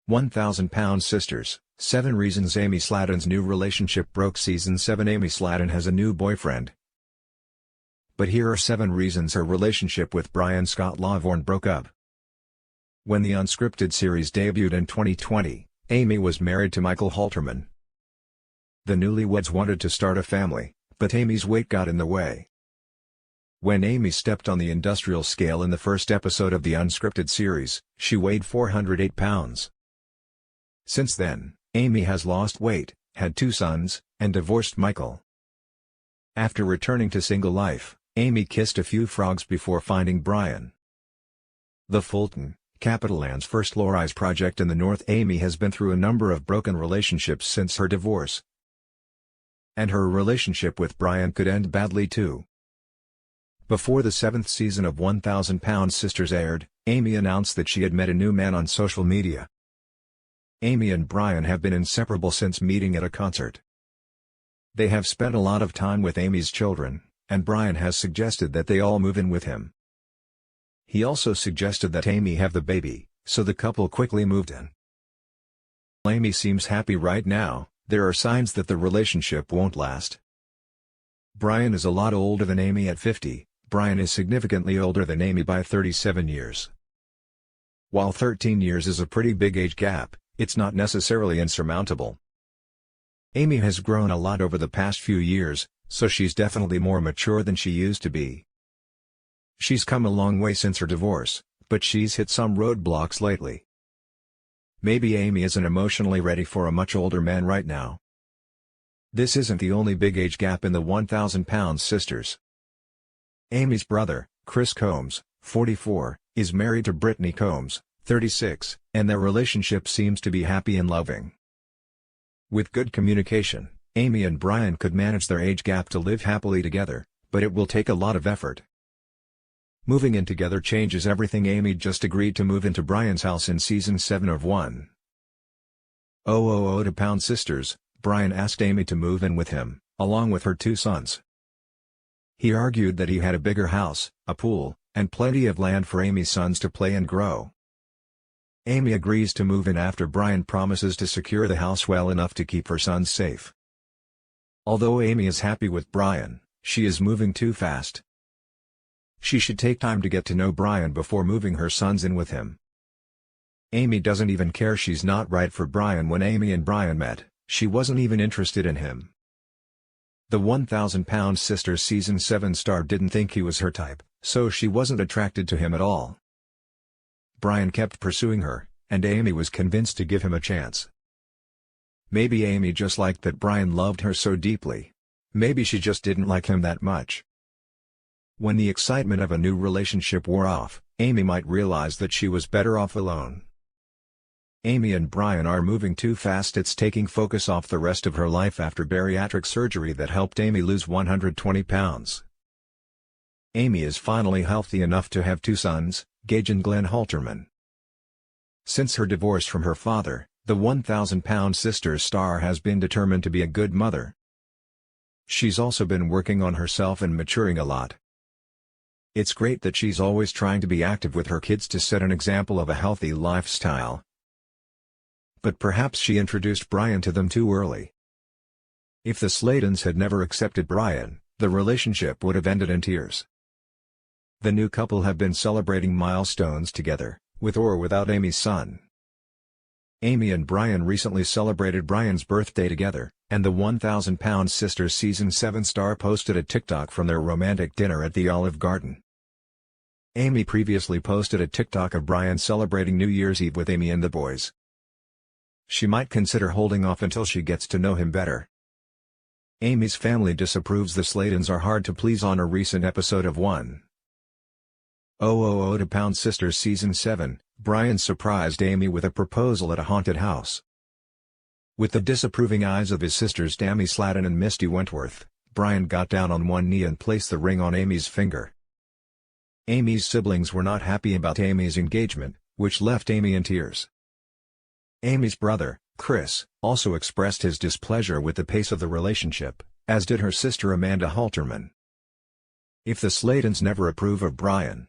1,000-pound sisters, 7 reasons Amy Slaton's new relationship broke. Season 7. Amy Slaton has a new boyfriend. But here are 7 reasons her relationship with Brian Scott Laverne broke up. When the unscripted series debuted in 2020, Amy was married to Michael Halterman. The newlyweds wanted to start a family, but Amy's weight got in the way. When Amy stepped on the industrial scale in the first episode of the unscripted series, she weighed 408 pounds. Since then, Amy has lost weight, had 2 sons, and divorced Michael. After returning to single life, Amy kissed a few frogs before finding Brian. The Fulton, Capitaland's first low-rise project in the North. Amy has been through a number of broken relationships since her divorce. And her relationship with Brian could end badly too. Before the 7th season of 1,000-Pound Sisters aired, Amy announced that she had met a new man on social media. Amy and Brian have been inseparable since meeting at a concert. They have spent a lot of time with Amy's children, and Brian has suggested that they all move in with him. He also suggested that Amy have the baby, so the couple quickly moved in. Amy seems happy right now. There are signs that the relationship won't last. Brian is a lot older than Amy at 50, Brian is significantly older than Amy by 37 years. While 13 years is a pretty big age gap, it's not necessarily insurmountable. Amy has grown a lot over the past few years, so she's definitely more mature than she used to be. She's come a long way since her divorce, but she's hit some roadblocks lately. Maybe Amy isn't emotionally ready for a much older man right now. This isn't the only big age gap in the 1,000-Pound Sisters. Amy's brother, Chris Combs, 44, is married to Brittany Combs, 36, and their relationship seems to be happy and loving. With good communication, Amy and Brian could manage their age gap to live happily together, but it will take a lot of effort. Moving in together changes everything. Amy just agreed to move into Brian's house in Season 7 of 1,000-Pound Sisters. Brian asked Amy to move in with him, along with her 2 sons. He argued that he had a bigger house, a pool, and plenty of land for Amy's sons to play and grow. Amy agrees to move in after Brian promises to secure the house well enough to keep her sons safe. Although Amy is happy with Brian, she is moving too fast. She should take time to get to know Brian before moving her sons in with him. Amy doesn't even care she's not right for Brian. When Amy and Brian met, she wasn't even interested in him. The 1,000-Pound Sisters Season 7 star didn't think he was her type, so she wasn't attracted to him at all. Brian kept pursuing her, and Amy was convinced to give him a chance. Maybe Amy just liked that Brian loved her so deeply. Maybe she just didn't like him that much. When the excitement of a new relationship wore off, Amy might realize that she was better off alone. Amy and Brian are moving too fast. It's taking focus off the rest of her life after bariatric surgery that helped Amy lose 120 pounds. Amy is finally healthy enough to have 2 sons, Gage and Glenn Halterman. Since her divorce from her father, the 1,000-Pound Sisters star has been determined to be a good mother. She's also been working on herself and maturing a lot. It's great that she's always trying to be active with her kids to set an example of a healthy lifestyle. But perhaps she introduced Brian to them too early. If the Slatons had never accepted Brian, the relationship would have ended in tears. The new couple have been celebrating milestones together, with or without Amy's son. Amy and Brian recently celebrated Brian's birthday together, and the 1,000-Pound Sisters Season 7 star posted a TikTok from their romantic dinner at the Olive Garden. Amy previously posted a TikTok of Brian celebrating New Year's Eve with Amy and the boys. She might consider holding off until she gets to know him better. Amy's family disapproves. The Slatons are hard to please. On a recent episode of 1,000-Pound Sisters Season 7, Brian surprised Amy with a proposal at a haunted house. With the disapproving eyes of his sisters Tammy Slaton and Misty Wentworth, Brian got down on one knee and placed the ring on Amy's finger. Amy's siblings were not happy about Amy's engagement, which left Amy in tears. Amy's brother, Chris, also expressed his displeasure with the pace of the relationship, as did her sister Amanda Halterman. If the Slatons never approve of Brian,